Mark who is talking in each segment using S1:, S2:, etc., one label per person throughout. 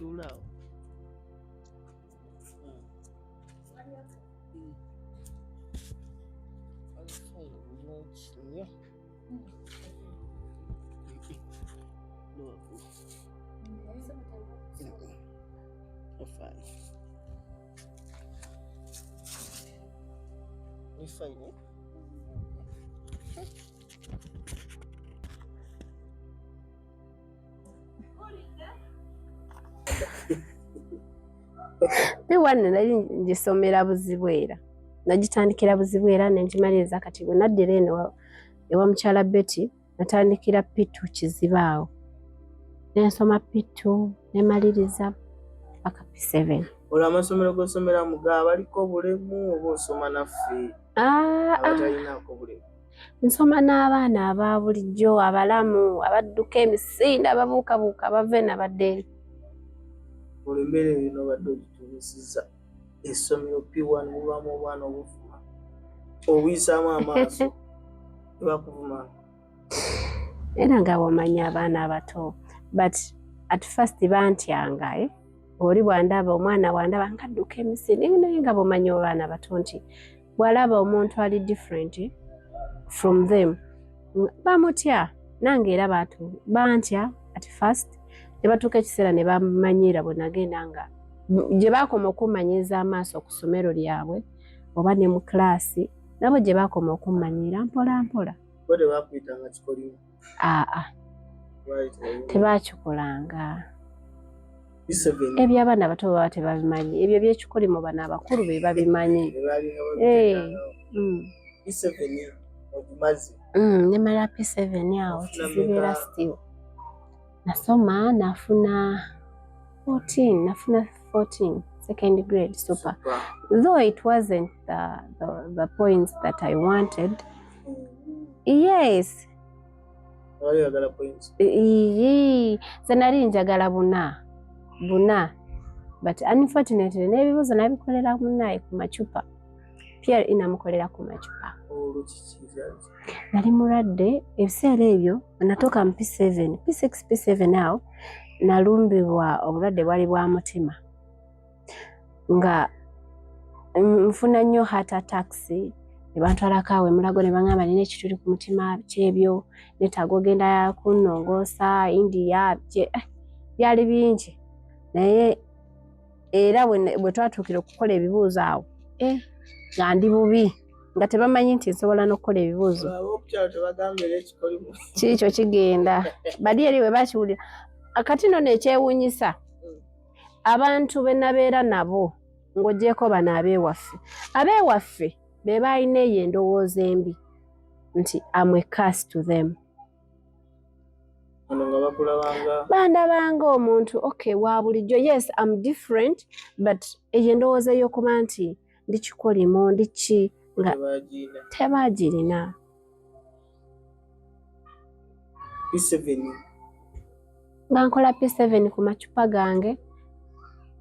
S1: Tula. Yeah. Fine. It's fine, eh?
S2: Biwanne nali ngisomera Buzibwera. Nagitandikira Buzibwera nengimaliriza kati bwe naddira eno ewa mukyala Betty natandikira P2 Kizibaawo. Nensoma P2 nemaliriza paka P7.
S1: Ola amasomero gosomera muga baliko bulemu oba osoma naffe? Abatalinaako bulemu.
S2: Nsoma n'abaana aba bulijjo abalamu abadduka emisinde ababuukabuuka abava n'abadde.
S1: Olembere bino badde ogitumisizza essomero P1 mubaamu obwana obuvuma obuyisaamu amaaso tebakuvuma.
S2: Era nga bw'omanya abaana abato but at first bantyanga oli bwandaba omwana bwandaba ngadduka emisinde naye nga bw'omanya abaana bato nti bw'alaba omuntu ali different from them bamutya nange era bantya at first ne batuuka ekiseera ne bamanyira bwe nagenda nga gye baakoma okumanyiza amaaso ku ssomero lyabwe oba ne mu klaasi nabo gye baakoma okumanyira mpola mpola.
S1: Bo tebakuyitanga kikolimo?
S2: Tebakikolanga. Ebyo abaana bato baba tebabimanyi, ebyo byekikolimo bano abakulu be babimanyi. Nemala P7 awo kizibeera still. Nasoma nafuna 14 second grade super. Though it wasn't the points that I wanted. Yes. Zenali njagala buna. But unfortunately n'ebibuuzo nabikolera munnaye ku macupa. Pia inamukolera ku macupa. Nali mulwadde ebiseera ebyo natoka mu P7, P6, P7 awo nalumbibwa obulwadde bwali bwa mutima. Nga nfuna nnyo heart attacks ne bantwalako awo Mulago ne baŋŋamba nina ekituli ku mutima kyebyo neetaaga ogenda kunnongoosa India byali bingi naye era bwe twatuukira okukola ebibuuzo awo nga ndi bubi nga tebamanyi nti nsobola n'okukola ebibuuzo. Kiikyo kigenda bali eri bwe bakiwulira kati nno nekyewuunyisa abantu be nabeera nabo ng'oggyeko bano abeewaffe be baalina eyo endowooza embi nti I'm a curse to them. Bandabanga omuntu okay wa bulijjo, yes I'm different but eyo endowooza ey'okuba nti ndi kikolimo ndi ki nga tebaagirina.
S1: P7
S2: nga nkola P7 ku macupa gange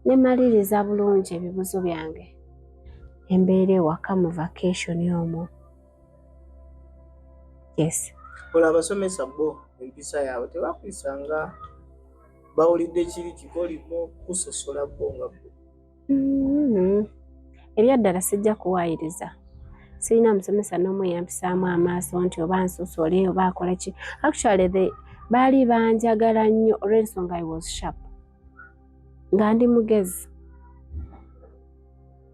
S2: nemaliriza bulungi ebibuzo byange embeera ewaka mu vacation omwo. Yes.
S1: Ola abasomesa bo empisa yaabwe tebakuyisanga bawulidde kiri kikolimo kusosola bo nga bo.
S2: Ebyaddala sijja kuwaayiriza. Sirina musomesa n'omu yampisaamu amaaso nti oba nsosole oba akola ki. Actually baali banjagala nnyo olw'ensonga I was sharp. Nga ndi mugezi.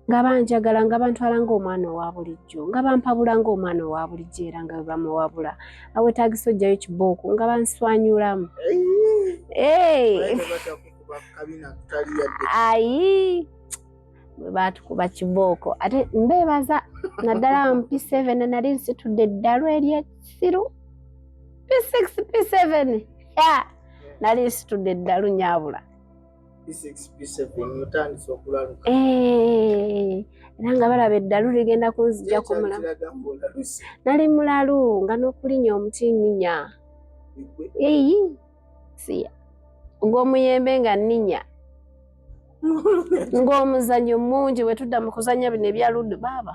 S2: Nga banjagala nga bantwala ng'omwana owa bulijjo. Nga bampabula ng'omwana owa bulijjo era nga bwe bamuwabula. Awetaagisa oggyayo kibooko nga banswanyulamu. Ayi. Bwe baatukuba kibooko. Ate mbeebaza naddala mu P7 nali nsitudde eddalu ery'essiru. P6, P7. Nali nsitudde eddalu nyaabula.
S1: P6, P7 otandise okulaluka.
S2: Era nga balaba eddalu ligenda kunzijja ku mulamu. Nali mulalu nga n'okulinya omuti nninya. Siya. Ng'omuyembe nga nninya. Ng'omuzannyo mungi bwe tudda mu kuzannya bino ebya luddu baaba.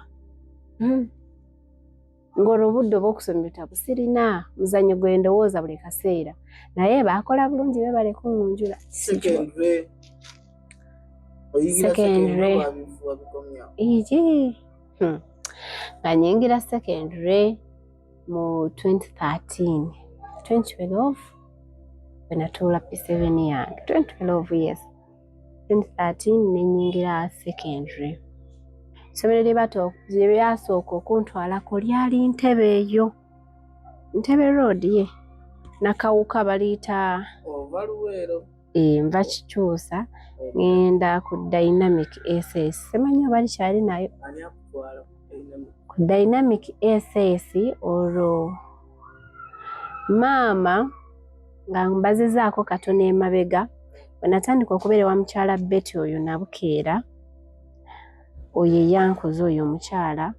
S2: ng'olubudde obw'okusoma ebitabo sirina muzannyo gwe ndowooza buli kaseera naye baakola bulungi beebale kungunjula. Secondary nga nyingira secondary mu 2013 2012 wenatuula P7 yange 2012 yes 2013 nenyingira secondary. Essomero lye byasooka okuntwalako lyali Ntebe eyo Ntebe Road ye nakawuka baliyita nva Kikyusa ngenda ku Dynamic SS semanyi oba likyali nayo ku Dynamic SS olwo maama nga mbazizaako katono emabega wenatandika okubeera wa mukyala Betty oyo Nabukeera oyo yankoze oyo omukyala.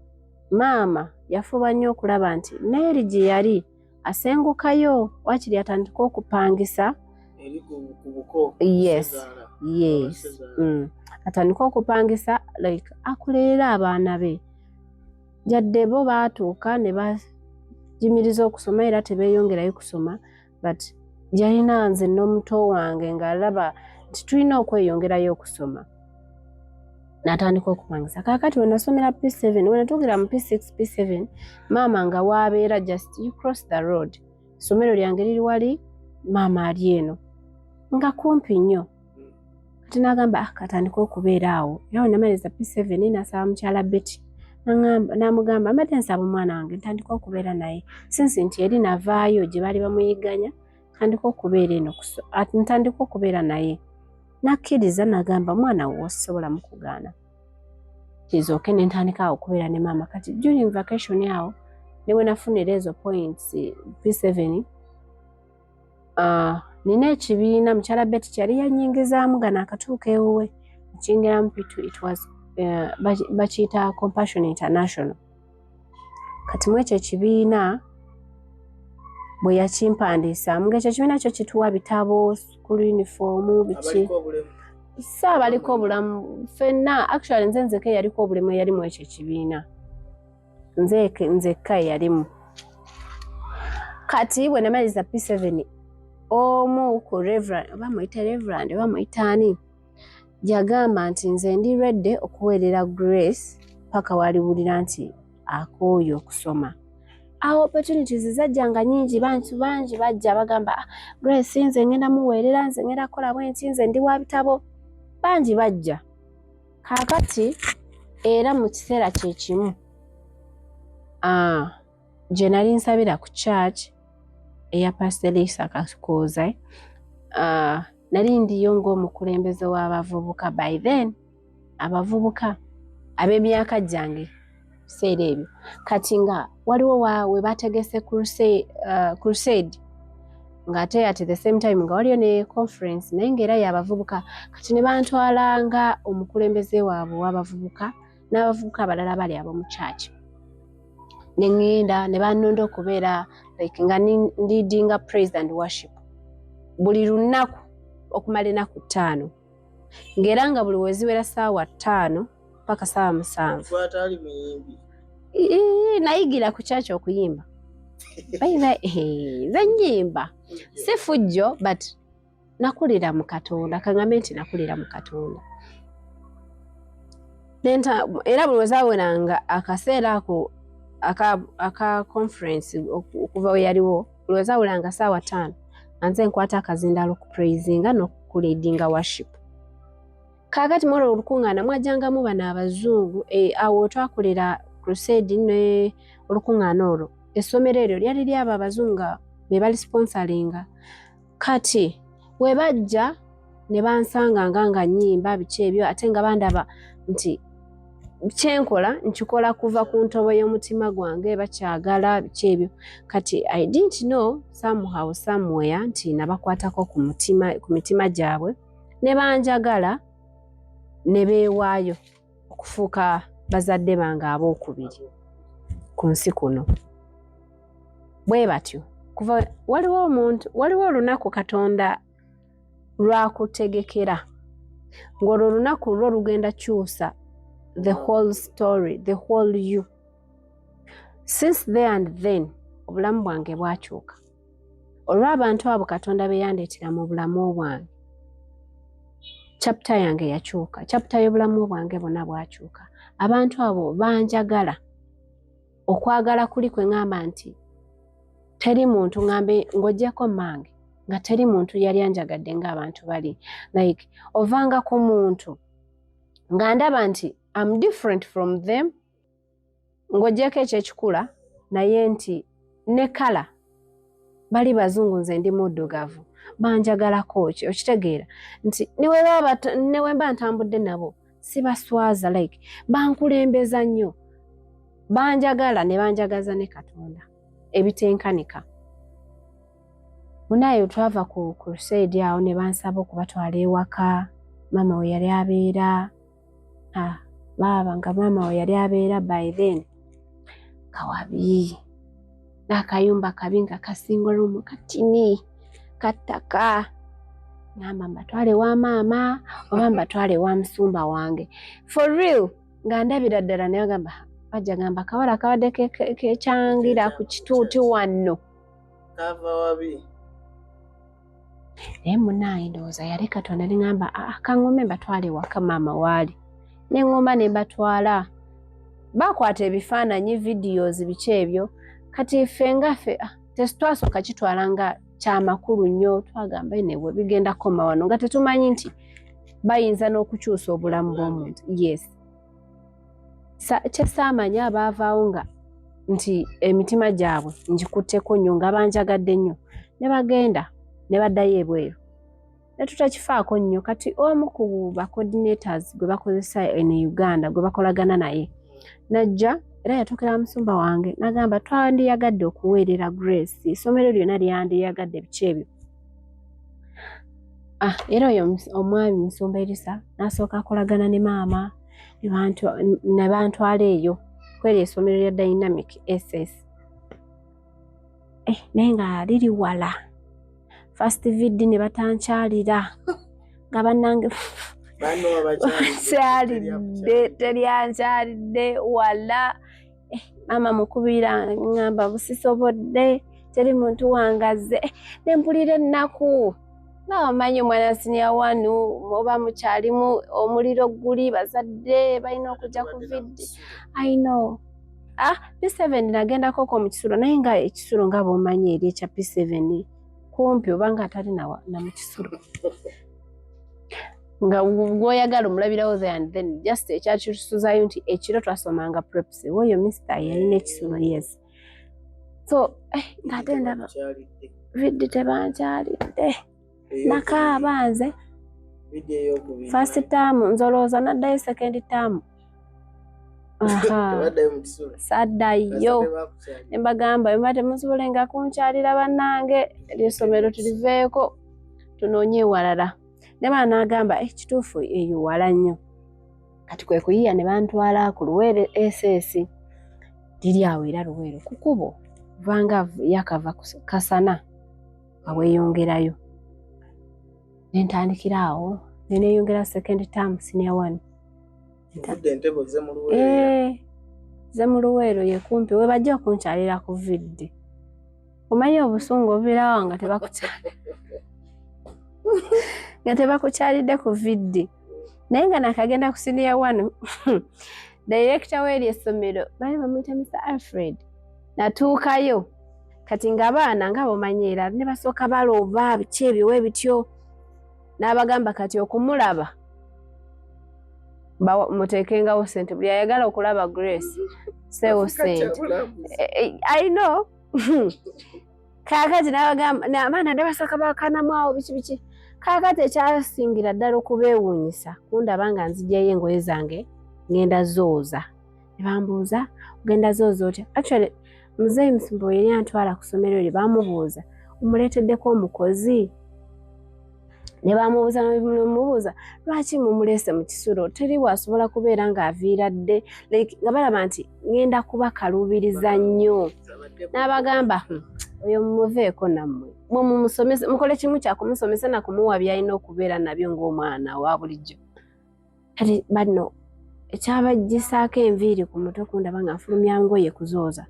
S2: Maama yafuba nnyo okulaba nti Neeri gye yali asengukayo wakiri atandika okupangisa atandika okupangisa like akulerera abaana be jadde bo baatuuka ne bajimiriza okusoma era tebeeyongerayo kusoma but yalina nze n'omuto wange ng'alaba nti tulina okweyongerayo okusoma n'atandika okupangisa. Kaakati we nasomera P7 we natuukira mu P6 P7 maama nga waabeera just you cross the road essomero lyange liri wali maama ali eno nga kumpi nnyo kati n'agamba katandika okubeera awo era we namaliza P7 nasaba mukyala Betty n'amugamba mbadde nsaba omwana wange ntandika okubeera naye sinsi nti eri navaayo gye baali bamuyiganya ntandika okubeera naye nakkiriza n'agamba mwana wo osobola mu kugaana kizooke ne ntandika awo okubeera ne maama kati during vacation awo ne we nafunira ezo points P7 nina ekibiina mukyala Betty kyali yanyingizaamu gano akatuuka ewuwe ekingiramu P2 it was bakiyita Compassion International kati mu ekyo ekibiina bwe yakimpandiisaamu ng'ekyo ekibiina kyo kituwa bitabo school uniform biki saabaliko obulamu ffenna actually nze nzeka eyaliko obulemu eyali mu ekyo ekibiina nzekka eyalimu. Kati bwe namaliza P7 omu ku Reverend oba muyita Reverend oba muyita ani yagamba nti nze ndi redde okuweerera Grace paka waliwulira nti akooye okusoma. Awo opportunities zajjanga nnyingi bantu bangi bajja bagamba Grace nze ngenda muweerera nze ngenda kukola bwenti nze ndi wa bitabo bangi bajja. Kaakati era mu kiseera kye kimu gye nali nsabira ku church eya Pastor Lisa Kakooza nali ndiyo ng'omukulembeze w'abavubuka by then abavubuka ab'emyaka gyange biseera ebyo kati nga waliwo we bategese crusade ng'ate at the same time nga waliyo ne conference naye ng'era y'abavubuka kati ne bantwalanga omukulembeze waabwe w'abavubuka n'abavubuka abalala bali ab'omu church ne ngenda ne bannonda okubeera like nga leadinga praise and worship buli lunaku okumala ennaku 5 ng'era nga buli weziwera ssaawa 5 paka ssaawa 7 nayigira ku church okuyimba nze nnyimba si fujjo but nakulira mu Katonda kaŋŋambe nti nakulira mu Katonda era buli wezaaweranga akaseera ako aka conference okuva we yaliwo buli wezaaweranga ssaawa 5 nze nkwata akazindalo ku praisinga n'okuleadinga worship. Kaakati mwolwo olukuŋŋaana mwajjangamu bano abazungu awo twakolera crusade ne olukuŋŋaana olwo essomero eryo lyali lyabo abazungu be bali sponsoringa kati we bajja ne bansanga nga nnyimba biki ebyo ate nga bandaba nti kyenkola nkikola kuva ku ntobo y'omutima gwange bakyagala biki ebyo kati I didn't know somehow somewhere nti nabakwatako ku mitima gyabwe ne banjagala ne beewaayo okufuuka bazadde bange abookubiri ku nsi kuno bwe batyo kuva waliwo olunaku Katonda lwakutegekera ng'olwo olunaku lwo lugenda kyusa the whole story the whole you Since there and then obulamu bwange bwakyuka. Olw'abantu abo Katonda be yandeetera mu bulamu bwange, chapter yange yakyuka, chapter y'obulamu bwange bwonna bwakyuka. Abantu abo banjagala. Okwagala kuli kwe ngamba nti teri muntu ngambe ng'oggyako mmange nga teri muntu yali anjagadde ng'abantu bali. Like ovanga ku muntu nga ndaba nti I'm different from them, ng'oggyeko ekyo ekikula naye nti ne kala bali bazungu nze ndi muddugavu banjagalako ki, okitegeera nti newe mba ntambudde nabo sibaswaza, like bankulembeza nnyo, banjagala ne banjagaza ne Katonda ebitenkanika. Munaye twava ku crusade awo ne bansaba okubatwala ewaka mama we yali abeera. Baba nga mama we yali abeera by then kawabi n'akayumba kabi nga kasingolo mu katini kattaka. Ngamba mbatwale wa maama oba mbatwale wa musumba wange. For real nga ndabira ddala naye gamba bajja gamba kawala kabadde kekyangira ku kituuti wanno.
S1: Kava wabi.
S2: Naye munaye ndowooza yali Katonda ne ngamba kaŋŋome mbatwale waka maama waali. Ne ŋŋomba ne mbatwala. Bakwata ebifaananyi videos biki ebyo. Kati ffe ngaffe tetwasooka kitwala nga kyamakulu nnyo, twagamba newe bigenda koma wano nga tetumanyi nti bayinza n'okukyusa obulamu bw'omuntu. Yes. Kye saamanya abaavaawo nga nti emitima gyabwe ngikutteko nnyo nga banjagadde nnyo ne bagenda ne baddayo ebweru. Ne tutakifaako nnyo. Kati omu ku ba coordinators gwe bakozesa ene Uganda gwe bakolagana naye najja era yatuukira musumba wange n'agamba twandiyagadde okuweerera Grace, essomero lyonna lyandiyagadde biki ebyo. Era oyo omwami Musumba Elisa n'asooka akolagana ne maama ne bantwala eyo kweri essomero lya Dynamic SS. Naye nga liri wala. First vid ne batankyalira nga bannange teryankyalidde wala. Mama mukubira ngamba busisobodde teri muntu wangaze. Ne mpulira ennaku nga wamanyi omwana senior one oba mukyalimu omuliro guli bazadde balina okujja ku vidi. I know. P7 nagendako mu kisulo naye nga ekisulo nga bw'omanyi eri ekya P7 kumpi oba nga atali na mu kisulo. Nga gwoyagala omulabirawo there and then just ekyakitusuzayo nti ekiro twasomanga preps oyo mister yalina ekisulo. Yes. So nga ate ndaba vidi tebankyalidde nakaaba nze first term nzolooza naddayo second term. Saddayo ne mbagamba mba temusobolenga kunkyalira bannange ery'essomero tuliveeko tunoonye ewalala. Ne baana n'agamba kituufu eyo wala nnyo. Kati kwe kuyiya ne bantwala ku Luweero SS liri awo era Luweero ku kkubo vanga yakava Kasana aweeyongerayo. Ne ntandikira awo ne neeyongera second term senior one. Ze mu Luweero ye kumpi we bajja okunkyalira ku vidi. Omanyi obusungu obubirawo nga tebakukyalidde ku vidi. Naye nga nakagenda ku senior one director w'eri essomero bali bamuyita Mr. Alfred. Natuukayo kati ng'abaana nga bomanyi era ne basooka balooba biki ebyo we bityo. N'abagamba kati okumulaba muteekengawo ssente buli ayagala okulaba Grace seewo ssente. I know. Kaakati n'abagamba n'abaana ne basooka bakanamu awo biki. Kaakati ekyasingira ddala okubeewuunyisa kundaba nga nzigyayo engoye zange ngenda zooza. Ne bambuuza ogenda zooza otya? Actually Muzeeyi Musumba yali antwala ku ssomero lye bamubuuza omuleeteddeko omukozi? Ne bamubuuza lwaki mumuleese mu kisulo teri bwasobola kubeera ng'aviira dde nga balaba nti ngenda kubakaluubiriza nnyo. N'abagamba oyo mumuveeko nammwe mumusomese mukole kimu kya kumusomesa na kumuwa byalina okubeera nabyo ng'omwana wa bulijjo. Kati bano ekyabajjisaako enviiri ku mutwe kundaba nga nfulumya ngoye kuzooza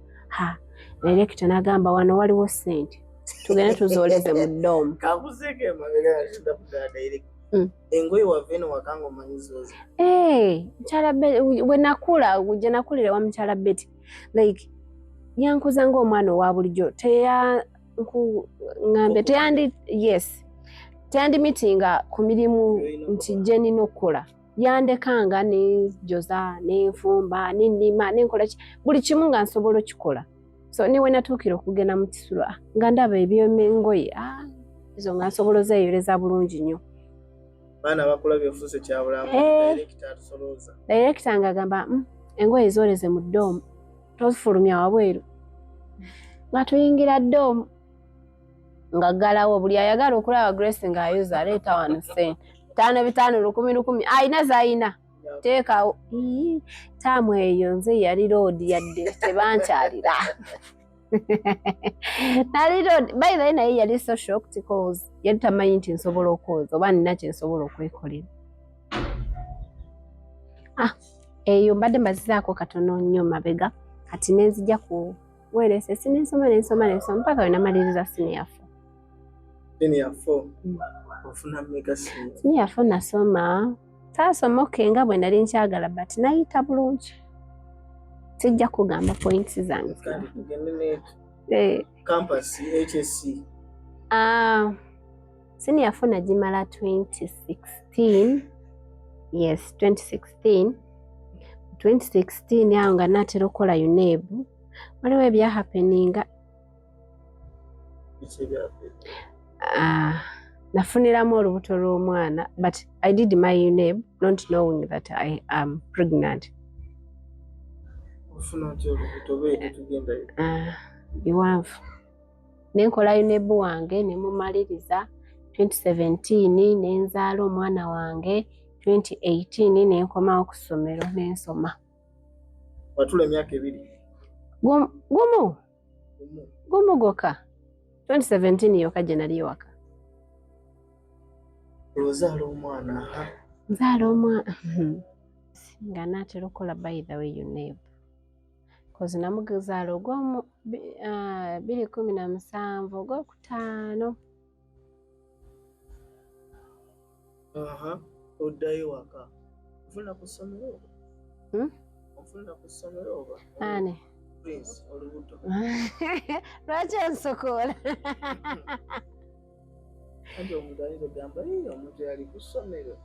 S2: Director n'agamba wano waliwo ssente tugende tuzooleze mu ddoomu.
S1: Kakuseeke emabega yashinda kudala director. Engoye wava eno wakanga omanyi zoozi.
S2: Mukyala Betty we nakula gye nakulire wa mukyala Betty like yankuza ng'omwana owa bulijjo ngambe teyandi mitinga ku mirimu nti gye nina okukola yandekanga nenjoza nenfumba nennima nenkola buli kimu nga nsobola okikola. So niwe natuukira okugenda mu kisulo nga ndaba eby'engoye ezo nga nsobola ozeeyoleza bulungi nnyo.
S1: Baana bakulabye ofuuse kyabulamu director atusolooza.
S2: Director ng'agamba engoye zooleze mu ddoomu tozifulumya wabweru. Nga tuyingira ddoomu nga ggalawo buli ayagala okulaba Grace ng'ayuza aleeta wano ssente 5 5 10 ayina z'ayina teekawo. Taamu eyo nze yali roodi yadde tebankyalira. Nali roodi by the way naye yali so shocked because yali tamanyi nti nsobola okwoza oba nina kye nsobola okwekolera. Eyo mbadde mbazizaako katono nnyo mabega kati nenzija ku weerese nensoma mpaka we namaliriza senior 4.
S1: Senior 4 ofuna mega
S2: senior 4 nasoma taasoma nga bwe nali nkyagala but nayita bulungi. Sijja kugamba points zange.
S1: Campus HSC.
S2: Senior 4 nagimala 2016. Yes, 2016. 2016 awo nga natera okukola UNEB. Waliwo ebyahapeninga. Nafuniramu olubuto lw'omwana but I did my UNEB not knowing that I am pregnant. Biwanvu. Nenkola UNEB wange nemumaliriza 2017 nenzaala omwana wange 2018 nenkomawo ku ssomero nensoma.
S1: Watula emyaka 2.
S2: Gumu goka. 2017 yokka gye nali ewaka.
S1: Ozaala omwana.
S2: Nzaala omwana. Nga naatera okukola by the way UNEB. Kozi namugezaala ogw'omu 2017 ogw'okutaano.
S1: Oddayo waka. Ofuna ku ssomero? Ofuna ku ssomero oba?
S2: Ani?
S1: Prince olubuto.
S2: Lwaki onsokoola?
S1: Ante omuntu ayinza ogamba omuntu yali ku ssomero.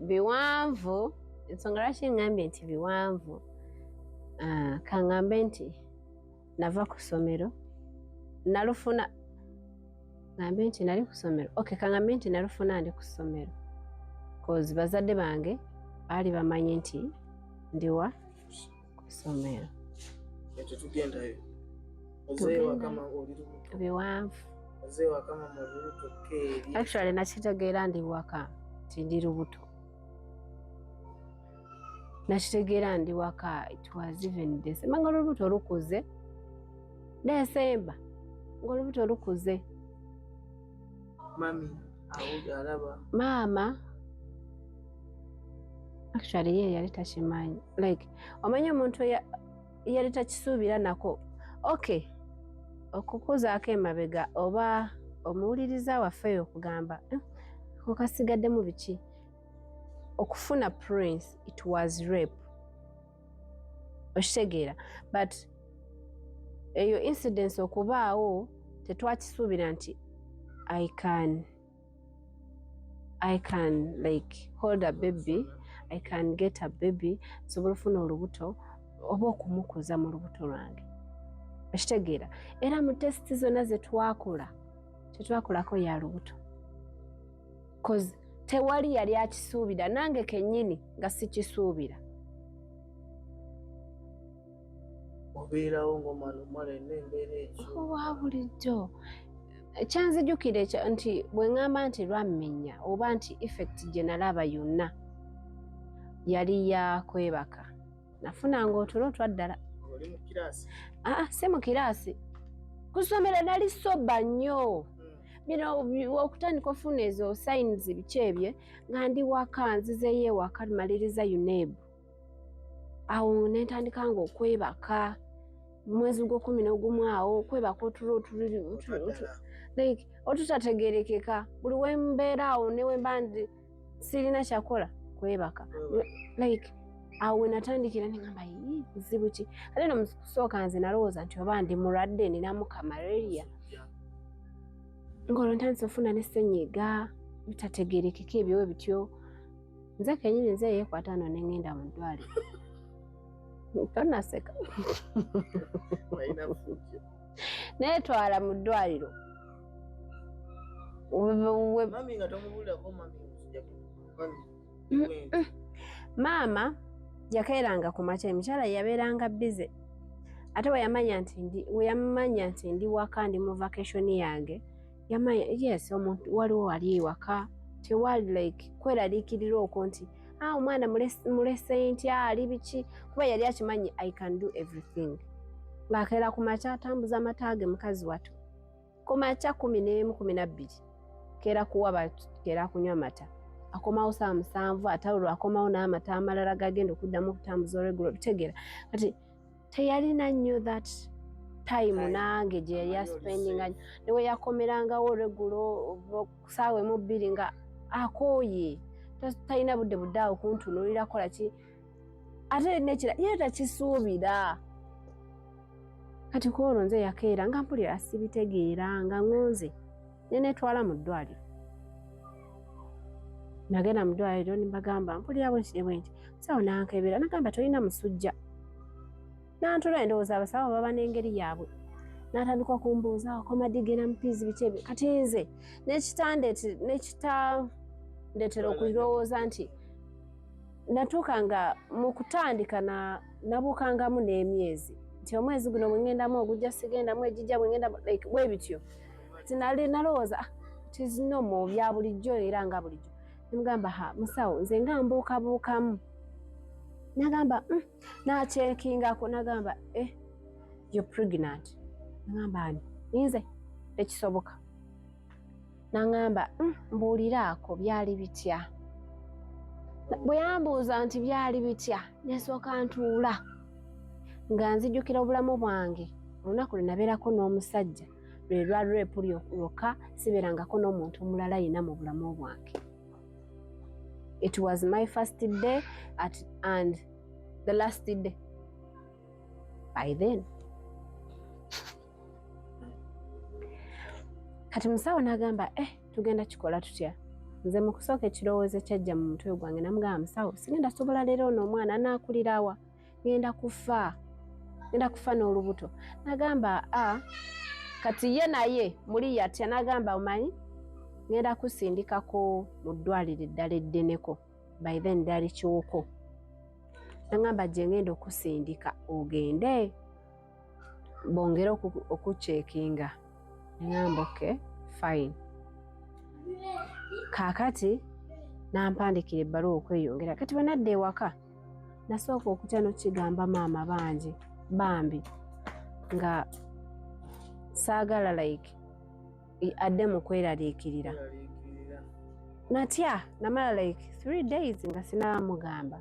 S2: Biwanvu. Ensonga lwaki ngambye nti biwanvu kaŋŋambe nti nava ku ssomero nalufuna ngambe nti nali ku ssomero kaŋŋambe nti nalufuna ndi ku ssomero kozi bazadde bange baali bamanyi nti ndiwa ku ssomero.
S1: Tetugendayo. Ozeewa kama oli lubuto.
S2: Biwanvu.
S1: Ozeewa kama mu lubuto keeri.
S2: Actually nakitegeera ndi waka nti ndi lubuto. Nakitegeera ndi waka it was even December nga olubuto lukuze. December nga olubuto lukuze.
S1: Mami awo alaba.
S2: Mama actually ye yali takimanyi like omanyi omuntu yali takisuubira nako. Okukuzaako emabega oba omuwuliriza waffe okugamba okasigaddemu biki. Okufuna Prince it was rape. Okitegeera but eyo incidence okubaawo tetwakisuubira nti I can like hold a baby, I can get a baby, sobola ofuna olubuto oba okumukuza mu lubuto lwange. Okitegeera era mu testi zonna zetwakola tetwakolako ya lubuto cause tewali yali akisuubira nange kennyini nga sikisuubira.
S1: Obeerawo ng'omwana omwala embeera ekyo.
S2: Owa bulijjo. Kyanzijukira nti bwe ŋŋamba nti lwammenya oba nti effect gye nalaba yonna yali ya kwebaka. Nafunanga otulo twaddala.
S1: Oli mu kiraasi?
S2: Si mu kiraasi. Ku ssomero nali soba nnyo. Bino okutandika ofuna ezo signs biki ebyo nga ndi waka nzizeeyo ewaka maliriza UNEB. awo nentandika nga okwebaka mwezi gw'11 awo okwebaka otulo like otutategerekeka buli wembeera awo ne wemba ndi sirina kyakola kwebaka like awo natandikira nengamba buzibu ki ate no mukusooka nze nalowooza nti oba ndi mulwadde ninamuka malaria ngolo ntandise ofuna ne ssenyiga bitategerekeka ebyo bityo nze kenyini nze yeekwata no nengenda mu ddwaliro tonaseka netwala mu ddwaliro maama yakeeranga ku makya emikyala yabeeranga bize ate weyamanya nti ndi waka ndi mu vacation yange yamanya yes omuntu waliwo wali ewaka tewali like kweraliikirira okwo nti omwana mulese ntya ali biki kuba yali akimanyi I can do everything ng'akeera ku makya atambuza amataage mukazi wato ku makya 11-12 keera kuwaba keera kunywa mata akomawo saa 7 atawulwa akomawo n'amata amalala gagenda okuddamu okutambuza olwegulo bitegeera kati teyalina nnyo that time nange gye yali aspendinga newe yakomerangawo olwegulo kusaawa 2 nga akooye talina budde awo kuntunuulira kola ki ate nekira ye takisuubira kati kwolwo nze yakeera nga mpulira sibitegeera nga ngonze nenetwala mu ddwaliro nagenda mu ddwaliro nimbagamba mpulira bwenti sawo nankebera nagamba tolina musujja nantula endowooza abasawo baba n'engeri yaabwe natandika kumbuuza okomadigera mpizi biki ebyo kati nze nekitandetera okulowooza nti natuuka nga mu kutandika nabuukangamu n'emyezi nti omwezi guno bwengendamu ogujja sigendamu ejijja bwengenda like bwe bityo tinali nalowooza tizinomo bya bulijjo era nga bulijjo nimugamba musawo nze nga mbuukabuukamu nagamba nakyekingako nagamba you're pregnant nagamba ani nze tekisoboka nagamba mbuuliraako byali bitya bwe yambuuza nti byali bitya nesooka ntuula nga nzijjukira obulamu bwange olunaku lwe nabeerako n'omusajja lwe lwa repu lwokka sibeerangako n'omuntu omulala yina mu bulamu bwange. It was my first day and the last day. By then. Kati musawo n'agamba tugenda kikola tutya. Nze mu kusooka ekirowoozo kyajja mu mutwe gwange namugamba musawo sigenda sobola leero ono omwana anaakulirawa ngenda kufa n'olubuto. Nagamba kati ye naye muli yatya nagamba omanyi ngenda kusindikako mu ddwaliro eddala eddeneko by then ddali kiwuko. Nagamba gye ngenda okusindika ogende bongera okucekinga. Nagamba okay fine. Kaakati nampandikira ebbaluwa okweyongera. Kati bwe nadda ewaka nasooka okutya n'okigamba maama bangi bambi nga saagala like adde mu kweraliikirira. Natya namala like 3 days nga sinaamugamba.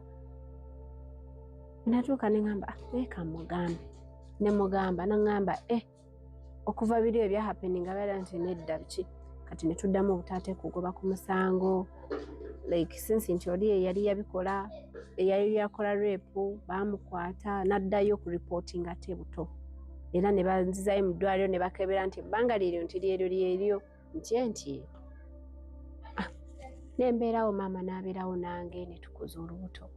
S2: Natuuka ne ngamba leka mugambe. Ne mugamba nangamba okuva biri ebya happening abeera nti nedda biki kati ne tuddamu obutaate kugoba ku musango like since nti oli yali yabikola eyali yakola repu baamukwata n'addayo ku reporting ate buto era ne banzizayo mu ddwaliro ne bakebera nti ebbanga liryo nti lyeryo nti nembeerawo maama n'abeerawo nange ne tukuza olubuto.